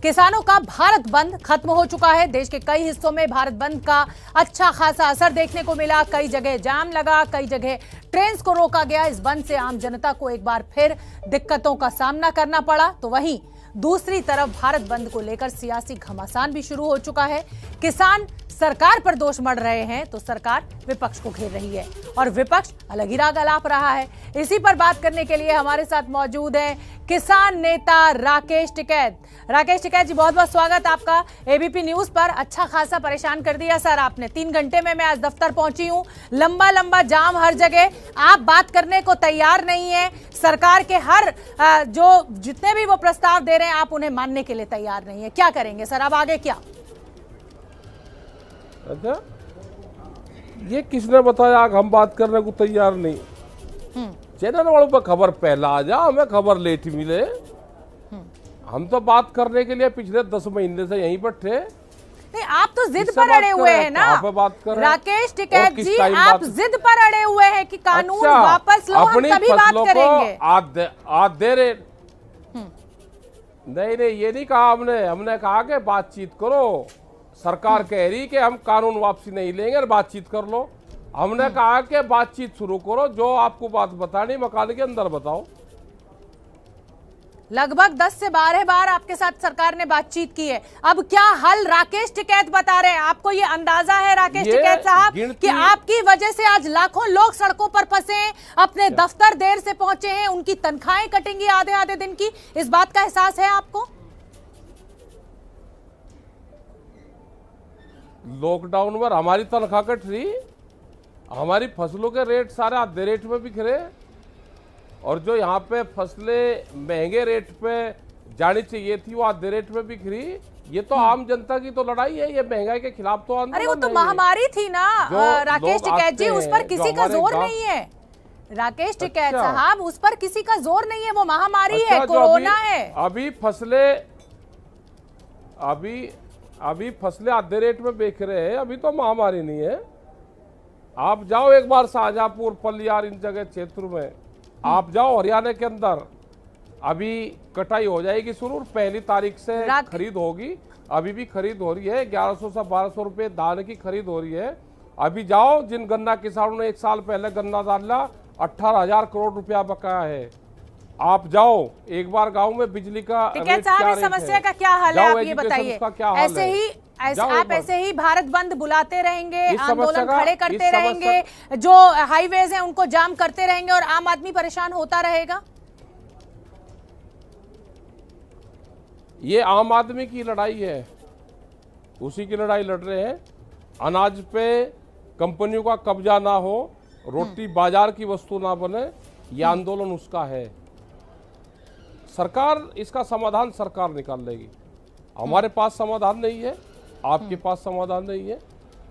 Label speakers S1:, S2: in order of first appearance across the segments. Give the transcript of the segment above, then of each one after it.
S1: किसानों का भारत बंद खत्म हो चुका है। देश के कई हिस्सों में भारत बंद का अच्छा खासा असर देखने को मिला। कई जगह जाम लगा, कई जगह ट्रेन को रोका गया। इस बंद से आम जनता को एक बार फिर दिक्कतों का सामना करना पड़ा। तो वहीं दूसरी तरफ भारत बंद को लेकर सियासी घमासान भी शुरू हो चुका है। किसान सरकार पर दोष मढ़ रहे हैं तो सरकार विपक्ष को घेर रही है और विपक्ष अलग ही राग अलाप रहा है। इसी पर बात करने के लिए हमारे साथ मौजूद हैं किसान नेता राकेश टिकैत। राकेश टिकैत जी, बहुत बहुत स्वागत आपका एबीपी न्यूज पर। अच्छा खासा परेशान कर दिया सर आपने। 3 घंटे में मैं आज दफ्तर पहुंची हूं, लंबा लंबा जाम हर जगह। आप बात करने को तैयार नहीं है। सरकार के हर जितने भी वो प्रस्ताव दे रहे हैं आप उन्हें मानने के लिए तैयार नहीं है। क्या करेंगे सर, अब आगे क्या?
S2: अच्छा, ये किसने बताया हम बात करने को तैयार नहीं? चैनल वालों पर खबर पहला आ जा, हमें खबर लेट मिले। हम तो बात करने के लिए पिछले 10 महीने से यहीं पर थे।
S1: नहीं, आप तो जिद पर अड़े हुए हैं ना राकेश टिकैत जी। आप जिद पर अड़े हुए हैं कि कानून वापस लो, हम तभी बात करेंगे।
S2: आज दे रहे नहीं, ये नहीं कहा हमने कहा कि बातचीत करो। सरकार कह रही कि हम कानून वापसी नहीं लेंगे और बातचीत कर लो। हमने कहा कि बातचीत शुरू करो, जो आपको बात बतानी मकान के अंदर बताओ।
S1: लगभग 10 से 12 बार आपके साथ सरकार ने बातचीत की है। अब क्या हल राकेश टिकैत बता रहे हैं? आपको ये अंदाजा है राकेश टिकैत साहब कि आपकी वजह से आज लाखों लोग सड़कों पर फंसे हैं, अपने दफ्तर देर से पहुंचे हैं, उनकी तनख्वाहें कटेंगी आधे आधे दिन की? इस बात का एहसास है आपको?
S2: लॉकडाउन में हमारी तनख्वाह कट रही, हमारी फसलों के रेट सारे आधे रेट में बिक रहे, और जो यहाँ पे फसलें महंगे रेट पे जानी चाहिए थी वो आधे रेट में बिक रही। ये तो आम जनता की तो लड़ाई है, ये महंगाई के खिलाफ तो आंदोलन।
S1: अरे वो तो महामारी थी ना राकेश टिकैत जी, उस पर किसी का जोर नहीं है। राकेश टिकैत साहब, उस पर किसी का जोर नहीं है, वो महामारी है, कोरोना है।
S2: अभी फसलें आधे रेट में बेच रहे हैं, अभी तो महामारी नहीं है। आप जाओ एक बार शाहजहांपुर, पलियार, इन जगह क्षेत्र में आप जाओ, हरियाणा के अंदर अभी कटाई हो जाएगी शुरू, 1 तारीख से खरीद होगी। अभी भी खरीद हो रही है, 1100 से 1200 रुपए धान की खरीद हो रही है। अभी जाओ, जिन गन्ना किसानों ने 1 साल पहले गन्ना डाला, 18,000 करोड़ रुपया बकाया है। आप जाओ एक बार गांव में बिजली का
S1: टिकैत साहब, इस समस्या का क्या हल है आप ये बताइए। ऐसे ही भारत बंद बुलाते रहेंगे, आंदोलन खड़े करते रहेंगे, जो हाईवेज हैं उनको जाम करते रहेंगे और आम आदमी परेशान होता रहेगा?
S2: ये आम आदमी की लड़ाई है, उसी की लड़ाई लड़ रहे हैं। अनाज पे कंपनियों का कब्जा ना हो, रोटी बाजार की वस्तु ना बने, ये आंदोलन उसका है। सरकार इसका समाधान सरकार निकाल लेगी। हमारे पास समाधान नहीं है, आपके पास समाधान नहीं है,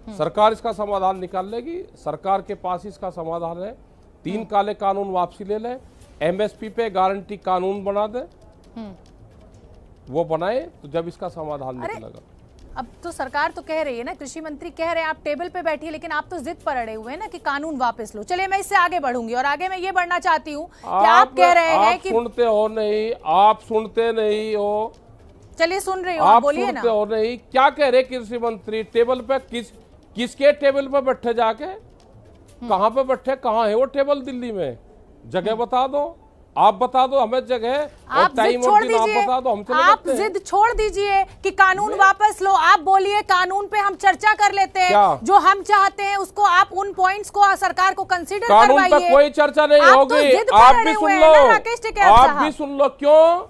S2: सरकार इसका समाधान निकाल लेगी। सरकार के पास इसका समाधान है। 3 काले कानून वापसी ले लें, एमएसपी पे गारंटी कानून बना दे, वो बनाए तो जब इसका समाधान निकलेगा।
S1: अब तो सरकार तो कह रही है ना, कृषि मंत्री कह रहे हैं आप टेबल पे बैठिए, लेकिन आप तो जिद पर अड़े हुए हैं ना कि कानून वापस लो। चलिए मैं इससे आगे बढ़ूंगी और आगे मैं ये बढ़ना चाहती हूँ कि आप कह रहे हैं कि
S2: सुनते हो नहीं, आप सुनते नहीं हो।
S1: चलिए सुन रही हूँ, आप बोलिए ना।
S2: सुनते हो नहीं, क्या कह रहे कृषि मंत्री? टेबल पे किसके टेबल पे बैठे जाके? कहाँ पे बैठे? कहाँ है वो टेबल? दिल्ली में जगह बता दो, आप बता दो हमें जगह,
S1: आप जिद छोड़ दीजिए, आप जिद छोड़ दीजिए कि कानून वापस लो। आप बोलिए कानून पे हम चर्चा कर लेते हैं, जो हम चाहते हैं उसको आप उन पॉइंट्स को सरकार को कंसीडर करवाइए।
S2: कानून पे कोई चर्चा नहीं होगी, आप भी सुन लो, आप भी सुन लो। क्यों?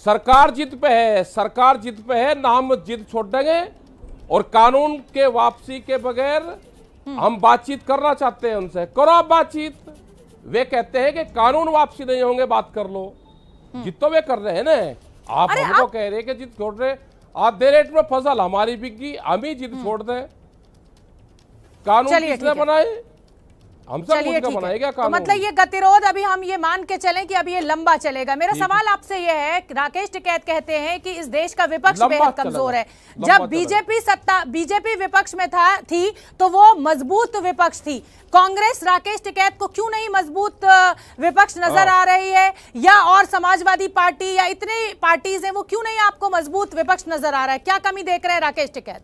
S2: सरकार जिद पे है, सरकार जिद पे है ना, हम जिद छोड़ देंगे। और कानून के वापसी के बगैर हम बातचीत करना चाहते हैं उनसे, करो आप बातचीत। वे कहते हैं कि कानून वापसी नहीं होंगे, बात कर लो। जिद तो वे कर रहे हैं ना, आप हमको कह रहे हैं कि जिद छोड़ रहे। आधे रेट में फसल हमारी बिक गई, हम ही जिद छोड़ दें? कानून किसने बनाए? हमसे
S1: चलिए
S2: पूछ के
S1: ठीक है।
S2: बनाएगा
S1: तो
S2: कानून।
S1: मतलब ये गतिरोध अभी हम ये मान के चलें कि अभी ये लंबा चलेगा। मेरा सवाल आपसे ये है, राकेश टिकैत कहते हैं कि इस देश का विपक्ष
S2: लंबा
S1: बेहद कमजोर है।
S2: लंबा
S1: जब बीजेपी विपक्ष में थी तो वो मजबूत विपक्ष थी। कांग्रेस राकेश टिकैत को क्यों नहीं मजबूत विपक्ष नजर आ रही है, या और समाजवादी पार्टी या इतनी पार्टीज हैं वो क्यों नहीं आपको मजबूत विपक्ष नजर आ रहा है? क्या कमी देख रहे हैं राकेश टिकैत?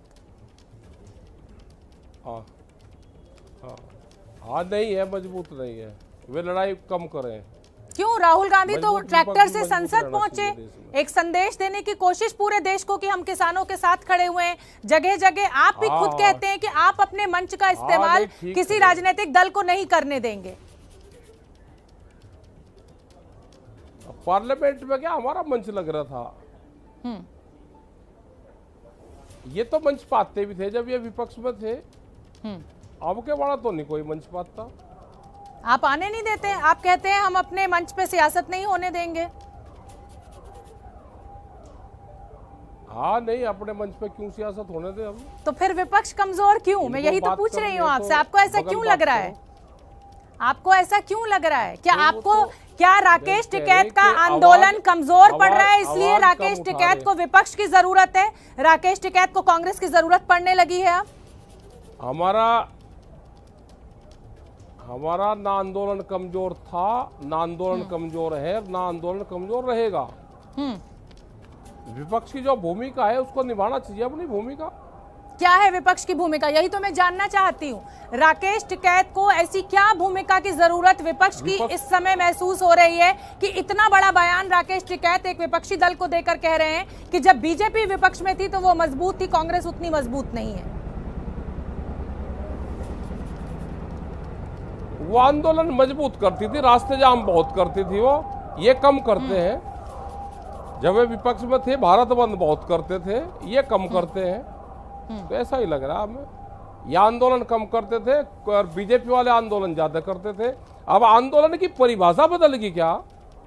S2: हाँ नहीं है, मजबूत नहीं है, वे लड़ाई कम करें।
S1: क्यों? राहुल गांधी तो
S2: मजबूत
S1: ट्रैक्टर
S2: विपक्ष
S1: से
S2: मजबूत
S1: संसद
S2: रहना
S1: पहुंचे,
S2: चाहिए देश में।
S1: एक संदेश देने की कोशिश पूरे देश को कि हम किसानों के साथ खड़े हुए हैं। जगह जगह आप भी खुद कहते हैं कि आप अपने मंच का इस्तेमाल
S2: नहीं, ठीक
S1: किसी
S2: है।
S1: राजनीतिक दल को नहीं करने देंगे।
S2: पार्लियामेंट में क्या हमारा मंच लग रहा था? ये तो मंच पाते भी थे जब ये विपक्ष में थे। अब के बड़ा तो नहीं कोई मंच पाता।
S1: आप आने नहीं देते, आप कहते हैं हम अपने मंच पे सियासत नहीं होने देंगे।
S2: हाँ नहीं, अपने मंच पे क्यों सियासत होने दे हम?
S1: तो फिर विपक्ष कमजोर क्यों? मैं यही तो पूछ रही हूँ आपसे। आपको ऐसा क्यों लग रहा है? आपको ऐसा क्यों लग रहा है? क्या आपको क्या राकेश टिकैत का आंदोलन कमजोर पड़ रहा है, इसलिए राकेश टिकैत को विपक्ष की जरूरत है, राकेश टिकैत को कांग्रेस की जरूरत पड़ने लगी है? अब
S2: हमारा ना आंदोलन कमजोर था, ना आंदोलन कमजोर है, ना आंदोलन कमजोर रहेगा। विपक्ष की जो भूमिका है उसको निभाना चाहिए अपनी भूमिका।
S1: क्या है विपक्ष की भूमिका? यही तो मैं जानना चाहती हूँ। राकेश टिकैत को ऐसी क्या भूमिका की जरूरत विपक्ष की इस समय महसूस हो रही है कि इतना बड़ा बयान राकेश टिकैत एक विपक्षी दल को देकर कह रहे हैं कि जब बीजेपी विपक्ष में थी तो वो मजबूत थी, कांग्रेस उतनी मजबूत नहीं है?
S2: वो आंदोलन मजबूत करती थी, रास्ते जाम बहुत करती थी, वो ये कम करते हैं। जब वे विपक्ष में थे भारत बंद बहुत करते थे, ये कम करते हैं। तो ऐसा ही लग रहा है हमें। ये आंदोलन कम करते थे और बीजेपी वाले आंदोलन ज्यादा करते थे। अब आंदोलन की परिभाषा बदल गई क्या?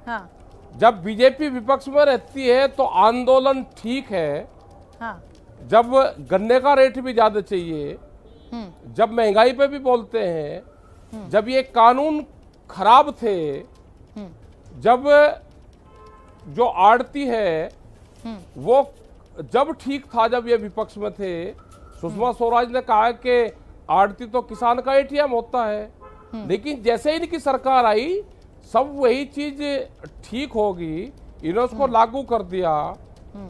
S1: हाँ।
S2: जब बीजेपी विपक्ष में रहती है तो आंदोलन ठीक है।
S1: हाँ।
S2: जब गन्ने का रेट भी ज्यादा चाहिए, जब महंगाई पे भी बोलते हैं, जब ये कानून खराब थे, जब जो आड़ती है वो जब ठीक था, जब ये विपक्ष में थे, सुषमा स्वराज ने कहा कि आड़ती तो किसान का एटीएम होता है। लेकिन जैसे ही इनकी सरकार आई सब वही चीज ठीक होगी, इन्होंने उसको लागू कर दिया।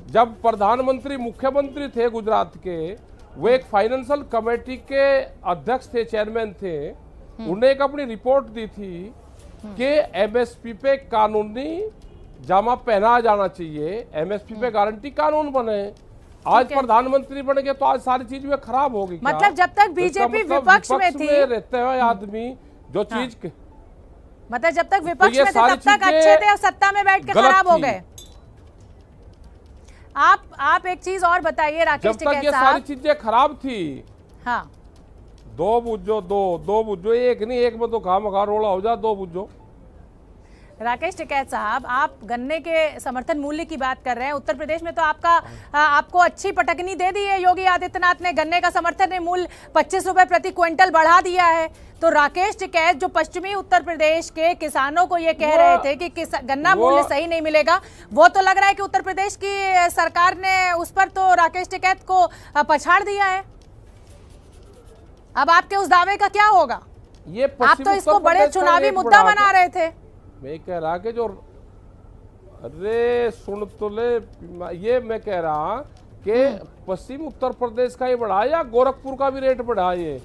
S2: जब प्रधानमंत्री मुख्यमंत्री थे गुजरात के, वो एक फाइनेंशियल कमेटी के अध्यक्ष थे, चेयरमैन थे, उन्हें एक अपनी रिपोर्ट दी थी कि एमएसपी पे कानूनी जामा पहना जाना चाहिए, एमएसपी पे गारंटी कानून बने। आज प्रधानमंत्री बन गए तो आज सारी चीज में खराब होगी।
S1: मतलब जब तक बीजेपी विपक्ष में थी,
S2: रहते हुए आदमी जो चीज
S1: मतलब जब तक विपक्ष में थे तब तक अच्छे थे और सत्ता में बैठ के खराब हो गए। आप एक चीज और बताइए राकेश टिकैत साहब।
S2: जब तक ये सारी चीजें खराब थी,
S1: हाँ,
S2: दो बुझो, एक नहीं, एक में तो खामखा रोड़ा हो जा, दो बुझो।
S1: राकेश टिकैत साहब, आप गन्ने के समर्थन मूल्य की बात कर रहे हैं। उत्तर प्रदेश में तो आपको अच्छी पटकनी दे दी है योगी आदित्यनाथ ने। गन्ने का समर्थन मूल्य 25 रुपए प्रति क्विंटल बढ़ा दिया है। तो राकेश टिकैत जो पश्चिमी उत्तर प्रदेश के किसानों को ये कह रहे थे कि गन्ना मूल्य सही नहीं मिलेगा, वो तो लग रहा है कि उत्तर प्रदेश की सरकार ने उस पर तो राकेश टिकैत को पछाड़ दिया है। अब आपके उस दावे का क्या होगा? आप तो इसको बड़े चुनावी मुद्दा बना रहे थे।
S2: मैं कह रहा कि जो, अरे सुन तो ले, ये मैं कह रहा कि पश्चिम उत्तर प्रदेश का ही बढ़ा या गोरखपुर का भी रेट बढ़ा? ये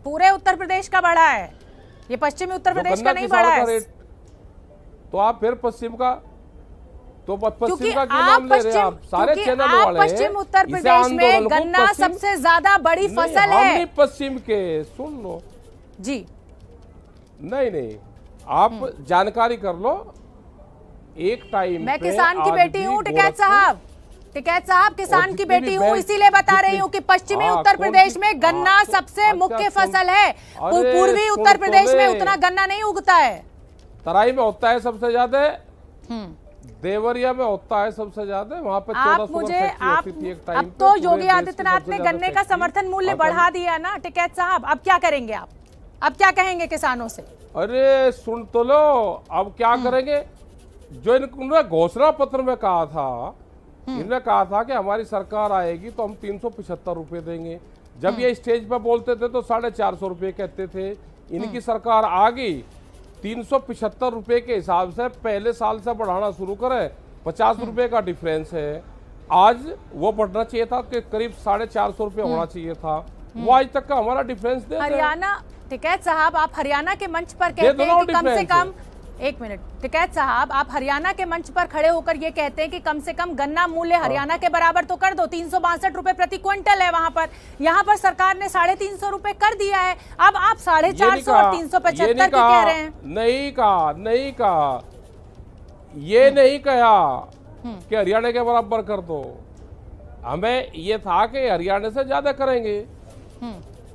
S1: पूरे उत्तर प्रदेश का बढ़ा है, ये पश्चिमी उत्तर प्रदेश का नहीं बढ़ा है।
S2: रेट तो आप फिर पश्चिम का, तो पश्चिम का क्यों नाम ले रहे हैं आप? सारे चैनल वाले
S1: पश्चिम उत्तर प्रदेश में गन्ना सबसे ज्यादा बड़ी फसल है।
S2: पश्चिम के सुन लो
S1: जी,
S2: नहीं आप जानकारी कर लो। एक टाइम
S1: मैं किसान की बेटी हूँ टिकैत साहब, किसान की बेटी हूँ, इसीलिए बता रही हूँ कि पश्चिमी उत्तर प्रदेश में गन्ना सबसे मुख्य फसल है। पूर्वी उत्तर प्रदेश में उतना गन्ना नहीं उगता है।
S2: तराई में होता है सबसे ज्यादा, देवरिया में होता है सबसे ज्यादा, वहाँ पे 1400 होती थी एक टाइम।
S1: अब तो योगी आदित्यनाथ ने गन्ने का समर्थन मूल्य बढ़ा दिया ना टिकैत साहब, अब क्या करेंगे आप? अब क्या कहेंगे किसानों से?
S2: अरे सुन तो लो, अब क्या करेंगे? जो इन्होंने घोषणा पत्र में कहा था, इन्होंने कहा था कि हमारी सरकार आएगी तो हम 375 रुपए देंगे। जब ये स्टेज पर बोलते थे तो 450 रुपए कहते थे। इनकी सरकार आ गई, 375 रुपए के हिसाब से पहले साल से बढ़ाना शुरू करे, 50 रुपए का डिफरेंस है। आज वो बढ़ना चाहिए था कि करीब 450 रुपए होना चाहिए था, वो आज तक का हमारा डिफरेंस दे।
S1: हरियाणा टिकैत साहब, आप हरियाणा के मंच पर कहते हैं कि कम से कम, एक मिनट टिकैत साहब, आप हरियाणा के मंच पर खड़े होकर ये कहते हैं कि कम से कम गन्ना मूल्य हरियाणा के बराबर तो कर दो। 362 रुपए प्रति क्विंटल है वहां पर, यहाँ पर सरकार ने 350 रुपए कर दिया है। अब आप 450 और 375 क्यों कह रहे हैं?
S2: नहीं कहा, ये नहीं कहा कि हरियाणा के बराबर कर दो। हमें ये था कि हरियाणा से ज्यादा करेंगे।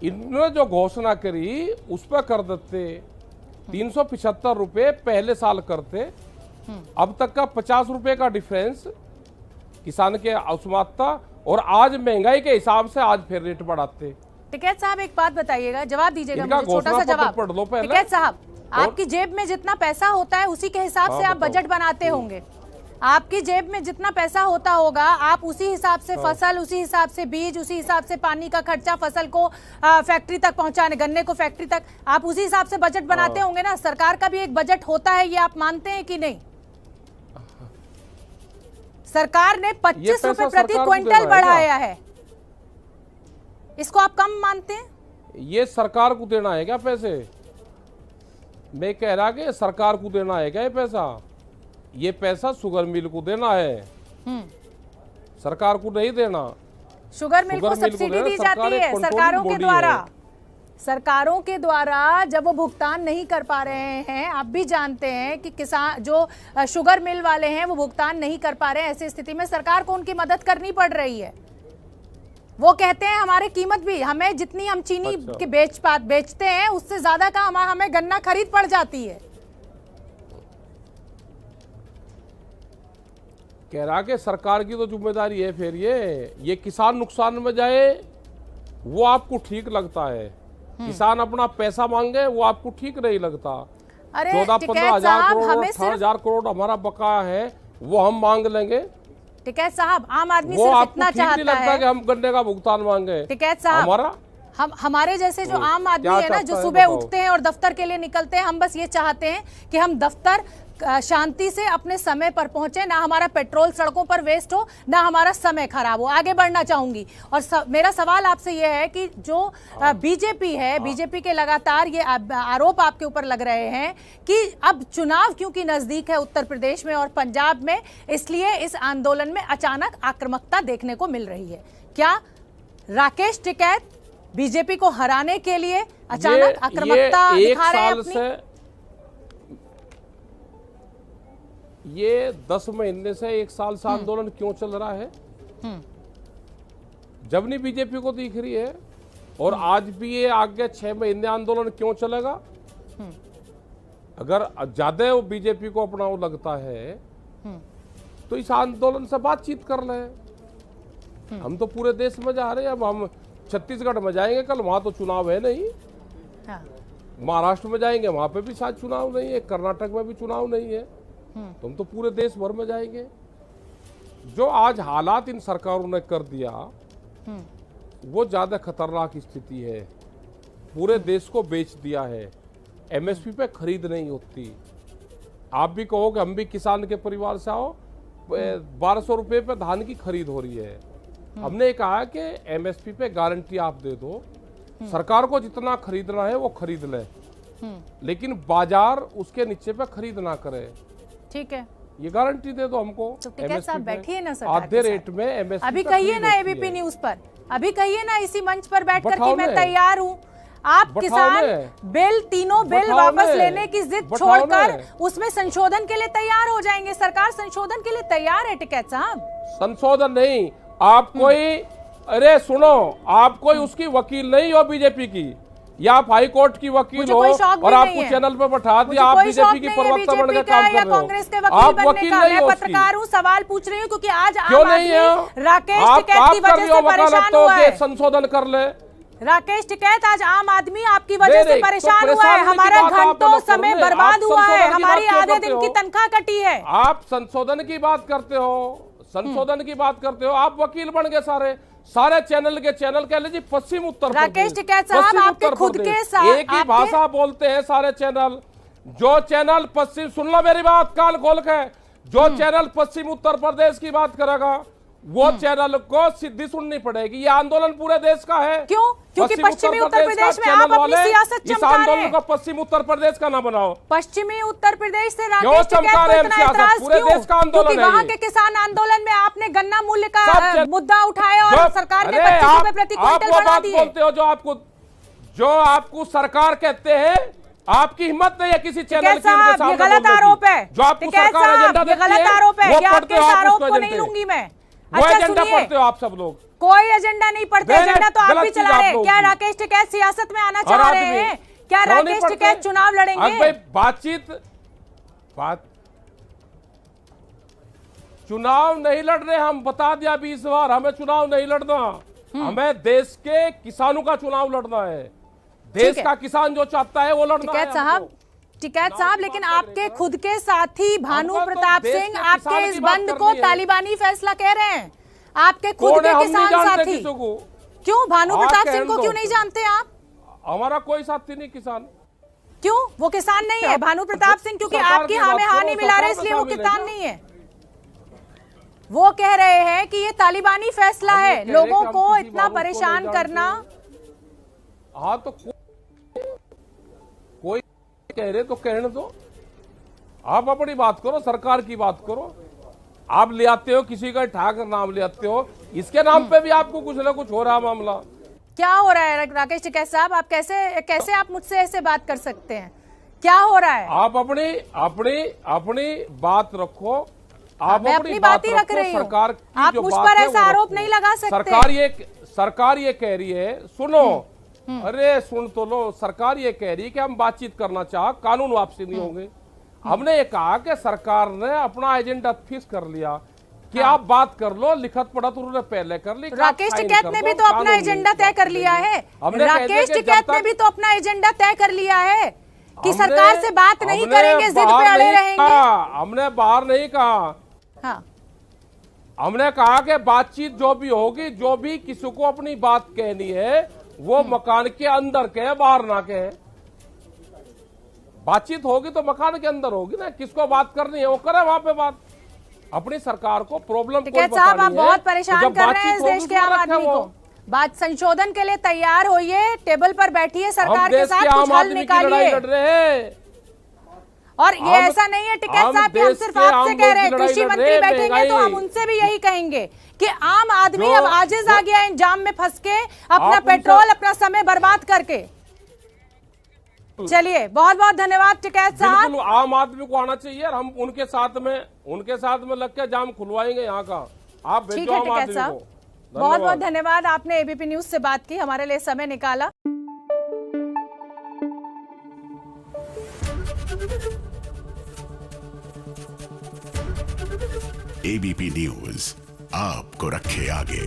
S2: इन्होंने जो घोषणा करी उस पर कर देते। 375 रुपए पहले साल करते, अब तक का 50 रुपए का डिफरेंस किसान के असमानता, और आज महंगाई के हिसाब से आज फिर रेट बढ़ाते।
S1: टिकैत साहब एक बात बताइएगा, जवाब दीजिएगा मुझे, छोटा सा जवाब।
S2: पढ़ लो पहले।
S1: टिकैत साहब, आपकी जेब में जितना पैसा होता है उसी के हिसाब से आप बजट बनाते होंगे। आपकी जेब में जितना पैसा होता होगा, आप उसी हिसाब से फसल, उसी हिसाब से बीज, उसी हिसाब से पानी का खर्चा, फसल को फैक्ट्री तक पहुंचाने, गन्ने को फैक्ट्री तक, आप उसी हिसाब से बजट बनाते होंगे ना। सरकार का भी एक बजट होता है, ये आप मानते हैं कि नहीं? सरकार ने 25 रुपए प्रति क्विंटल बढ़ाया है, इसको आप कम मानते हैं?
S2: ये सरकार को देना है क्या पैसे? मैं कह रहा कि सरकार को देना है क्या ये पैसा? ये पैसा शुगर मिल को देना है, सरकार को नहीं देना।
S1: शुगर मिल को सब्सिडी दी जाती है सरकारों के द्वारा। सरकारों के द्वारा जब वो भुगतान नहीं कर पा रहे हैं, आप भी जानते हैं कि किसान जो शुगर मिल वाले हैं वो भुगतान नहीं कर पा रहे हैं, ऐसी स्थिति में सरकार को उनकी मदद करनी पड़ रही है। वो कहते हैं हमारे कीमत भी, हमें जितनी हम चीनी के बेचते हैं उससे ज्यादा का हमें गन्ना खरीद पड़ जाती है।
S2: कह रहा कि सरकार की तो जिम्मेदारी है। फिर ये किसान नुकसान में जाए वो आपको ठीक लगता है, किसान अपना पैसा मांगे वो आपको ठीक नहीं लगता। 14-15 हजार करोड़, 18,000 करोड़ हमारा बकाया है, वो हम मांग लेंगे।
S1: टिकैत साहब, आम आदमी सिर्फ इतना चाहता है
S2: कि हम गन्ने का भुगतान मांगे।
S1: टिकैत साहब, हमारे जैसे जो आम आदमी है ना, जो सुबह उठते हैं और दफ्तर के लिए निकलते हैं, हम बस ये चाहते हैं कि हम दफ्तर शांति से अपने समय पर पहुंचे, ना हमारा पेट्रोल सड़कों पर वेस्ट हो, ना हमारा समय खराब हो। आगे बढ़ना चाहूंगी और मेरा सवाल आपसे यह है कि जो बीजेपी है, बीजेपी के लगातार ये आरोप आपके ऊपर लग रहे हैं कि अब चुनाव क्योंकि नजदीक है उत्तर प्रदेश में और पंजाब में, इसलिए इस आंदोलन में अचानक आक्रामकता देखने को मिल रही है। क्या राकेश टिकैत बीजेपी को हराने के लिए अचानक आक्रामकता दिखा रहे हैं अपनी?
S2: ये 10 महीने से 1 साल से आंदोलन क्यों चल रहा है? जब नहीं बीजेपी को दिख रही है, और आज भी ये आगे 6 महीने आंदोलन क्यों चलेगा? अगर ज्यादा वो बीजेपी को अपना वो लगता है तो इस आंदोलन से बातचीत कर ले। हम तो पूरे देश में जा रहे हैं। अब हम छत्तीसगढ़ में जाएंगे कल, वहां तो चुनाव है नहीं। महाराष्ट्र में जाएंगे, वहां पे भी शायद चुनाव नहीं है, कर्नाटक में भी चुनाव नहीं है। तो हम तो पूरे देश भर में जाएंगे। जो आज हालात इन सरकारों ने कर दिया वो ज्यादा खतरनाक स्थिति है। पूरे देश को बेच दिया है, एमएसपी पे खरीद नहीं होती। आप भी कहो कि हम भी किसान के परिवार से आओ, 1200 रुपए पे धान की खरीद हो रही है। हमने कहा कि एमएसपी पे गारंटी आप दे दो, सरकार को जितना खरीदना है वो खरीद ले, लेकिन बाजार उसके नीचे पे खरीद ना करे।
S1: ठीक है,
S2: ये गारंटी दे दो हमको।
S1: तो टिकैत साहब बैठिए ना सर,
S2: आधे रेट में एमएसपी
S1: अभी कहिए ना एबीपी न्यूज पर, अभी कहिए ना इसी मंच पर बैठकर कि मैं तैयार हूँ। आप किसान बिल, तीनों बिल वापस लेने की जिद छोड़कर उसमें संशोधन के लिए तैयार हो जाएंगे। सरकार संशोधन के लिए तैयार है टिकैत साहब।
S2: संशोधन नहीं, आप कोई, अरे सुनो, आप कोई उसकी वकील नहीं हो बीजेपी की, या आप हाई कोर्ट की वकील हो और आपको चैनल पर बैठा दिया, आप बीजेपी की प्रवक्ता बनकर काम कर रहे हो।
S1: कांग्रेस के वकील बनने का मैं पत्रकार हूँ, सवाल पूछ रही हूँ क्योंकि आज
S2: क्यों नहीं है?
S1: राकेश टिकैत की वजह से परेशान हुआ है।
S2: संशोधन कर ले,
S1: राकेश टिकैत, आज आम आदमी आपकी वजह से
S2: नहीं,
S1: परेशान
S2: तो
S1: हुआ है,
S2: परेशानी की
S1: हमारा
S2: बात आप
S1: घंटों
S2: अलग कर
S1: समय
S2: रहे हैं।
S1: बर्बाद
S2: आप
S1: हुआ है,
S2: संशोधन की
S1: हमारी
S2: बात क्यों
S1: आधे
S2: करते
S1: दिन की
S2: हो?
S1: तनख्वाह कटी है।
S2: आप संशोधन की बात करते हो, संशोधन की बात करते हो, आप वकील बन गए सारे चैनल कह लीजिए पश्चिम उत्तर प्रदेश,
S1: राकेश टिकैत साहब,
S2: पश्चिम
S1: आपके
S2: उत्तर
S1: खुद के
S2: प्रदेश,
S1: साथ
S2: एक ही भाषा बोलते हैं सारे चैनल। जो चैनल पश्चिम, सुन लो मेरी बात कान खोल के, जो चैनल पश्चिम उत्तर प्रदेश की बात करेगा वो चैनल को सीधी सुननी पड़ेगी। ये आंदोलन पूरे देश का है।
S1: क्यों? क्योंकि पश्चिमी उत्तर प्रदेश में
S2: का
S1: आप
S2: चैनल
S1: अपनी
S2: वाले
S1: सियासत
S2: इस
S1: चमका रहे
S2: आंदोलन
S1: हैं।
S2: को पश्चिम उत्तर प्रदेश का ना बनाओ।
S1: पश्चिमी उत्तर प्रदेश से
S2: क्यों
S1: राकेश टिकैत
S2: चमका
S1: को
S2: रहे हैं
S1: इतना
S2: सियासत?
S1: एतराज
S2: पूरे
S1: क्यों?
S2: देश का आंदोलन
S1: क्योंकि
S2: है
S1: वहाँ
S2: ये।
S1: के किसान आंदोलन में आपने गन्ना मूल्य का
S2: सब
S1: मुद्दा उठाया और सरकार ने 25 रुपए प्रति
S2: आप
S1: क्विंटल
S2: वो
S1: बढ़ा
S2: बात
S1: दिए।
S2: बोलते हो जो आपको सरकार कहते हैं। आपकी हिम्मत नहीं है किसी चैनल
S1: टिकैत
S2: की इनके
S1: साहब, ये
S2: सामने
S1: गलत
S2: बोलने की।
S1: आरोप है।
S2: जो आपको
S1: टिकैत
S2: सरकार
S1: साहब,
S2: एजेंडा
S1: ये
S2: देती
S1: गलत
S2: है
S1: आरोप है।
S2: वो
S1: ये
S2: पढ़ते
S1: आपके
S2: हो
S1: इस
S2: आप
S1: आरोप
S2: उसको
S1: को नहीं
S2: एजेंडे।
S1: लूंगी मैं।
S2: वो
S1: अच्छा
S2: एजेंडा
S1: सुनिए,
S2: पढ़ते हो आप सब लोग।
S1: कोई एजेंडा नहीं पढ़ते,
S2: नहीं,
S1: एजेंडा तो आप
S2: गलत
S1: भी
S2: चीज
S1: चला
S2: आप
S1: रहे हैं।
S2: लोग
S1: क्या
S2: की।
S1: राकेश टिकैत सियासत में आना
S2: हर
S1: चाह रहे
S2: आदमी।
S1: हैं? क्या
S2: क्यों नहीं
S1: राकेश
S2: पढ़ते?
S1: टिकैत चुनाव
S2: अब
S1: लड़ेंगे?
S2: भाई चुनाव नहीं लड़ रहे हम, बता दिया 20 बार। हमें चुनाव नहीं लड़ना, हमें देश के किसानों का चुनाव लड़ना है। देश
S1: है।
S2: का किसान जो चाहता है वो लड़ना है
S1: टिकैत साहब, लेकिन आपके खुद के साथी भानु
S2: हमको तो
S1: प्रताप
S2: देश
S1: सिंह
S2: के
S1: आपके
S2: किसान
S1: इस
S2: की बात
S1: बंद
S2: करनी
S1: को
S2: है।
S1: तालिबानी फैसला कह रहे हैं। आपके खुद
S2: कौन
S1: के
S2: है? हम नहीं
S1: किसान
S2: जानते
S1: साथी।
S2: किसी को।
S1: क्यों भानु
S2: हाँ,
S1: प्रताप
S2: कहने
S1: सिंह को
S2: दो।
S1: क्यों नहीं जानते आप?
S2: हमारा कोई साथी नहीं किसान।
S1: क्यों? वो किसान नहीं है भानु प्रताप सिंह, क्योंकि
S2: सरकार
S1: आपकी
S2: की
S1: हाँ
S2: बात
S1: में हाँ
S2: करो,
S1: नहीं मिला रहे
S2: सरकार
S1: इसलिए
S2: में
S1: वो
S2: शामिल है
S1: किसान
S2: क्या?
S1: नहीं है। वो कह रहे हैं कि ये तालिबानी फैसला
S2: हम ये
S1: है,
S2: कह रहे हैं
S1: लोगों
S2: कि हम
S1: को
S2: किसी
S1: इतना
S2: बाबू को नहीं
S1: परेशान
S2: जानते।
S1: करना।
S2: हाँ तो कोई कह रहे तो कहने दो, आप अपनी बात करो, सरकार की बात करो। आप ले आते हो किसी का ठाकर नाम ले आते हो, इसके नाम पे भी आपको कुछ ना कुछ हो रहा मामला।
S1: क्या हो रहा है राकेश टिकैत साहब? आप कैसे आप मुझसे ऐसे बात कर सकते हैं? क्या हो रहा है?
S2: आप अपनी बात रखो। आप
S1: मैं अपनी बात ही रख रही हूं।
S2: सरकार की
S1: आप
S2: जो
S1: मुझ
S2: बात
S1: पर
S2: है
S1: ऐसा
S2: वो
S1: आरोप
S2: रखो।
S1: नहीं लगा सकते।
S2: सरकार ये कह रही है, सुनो, अरे सुन तो लो। सरकार ये कह रही है कि हम बातचीत करना चाह, कानून वापसी नहीं होंगे। हमने ये कहा कि सरकार ने अपना एजेंडा फिक्स कर लिया कि आप बात कर लो, लिखत पढ़त उन्होंने पहले कर ली।
S1: राकेश टिकैत ने भी तो अपना एजेंडा तय कर लिया है। राकेश टिकैत ने भी तो अपना एजेंडा तय कर लिया है कि सरकार से बात नहीं करेंगे, जिद पे अड़े रहेंगे।
S2: हमने बाहर नहीं कहा।
S1: हाँ,
S2: हमने कहा कि बातचीत जो भी होगी, जो भी किसी को अपनी बात कहनी है वो मकान के अंदर कहे, बाहर ना कहे। बातचीत होगी तो मकान के अंदर होगी ना। किसको बात करनी है वो करे वहां पे बात। अपनी सरकार को प्रॉब्लम
S1: टिकैत साहब, आप बहुत परेशान कर रहे हैं इस देश के आम आदमी को। बात संशोधन के लिए तैयार होइए, टेबल पर बैठिए, सरकार के साथ कुछ हल निकालिए। और ये ऐसा नहीं है टिकैत साहब कि हम सिर्फ आपसे कह रहे हैं। कृषि मंत्री बैठेंगे तो हम उनसे भी यही कहेंगे कि आम आदमी अब आजिज आ गया इन जाम में फंस के, अपना पेट्रोल, अपना समय बर्बाद करके। चलिए, बहुत बहुत धन्यवाद टिकैत साहब।
S2: बिल्कुल आम आदमी को आना चाहिए और हम उनके साथ में लग के जाम खुलवाएंगे यहाँ का। आप
S1: ठीक
S2: भेजो
S1: है
S2: आम
S1: टिकैत
S2: आदमी
S1: साहब,
S2: को।
S1: बहुत बहुत धन्यवाद। आपने एबीपी न्यूज से बात की, हमारे लिए समय निकाला।
S3: एबीपी न्यूज आपको रखे आगे।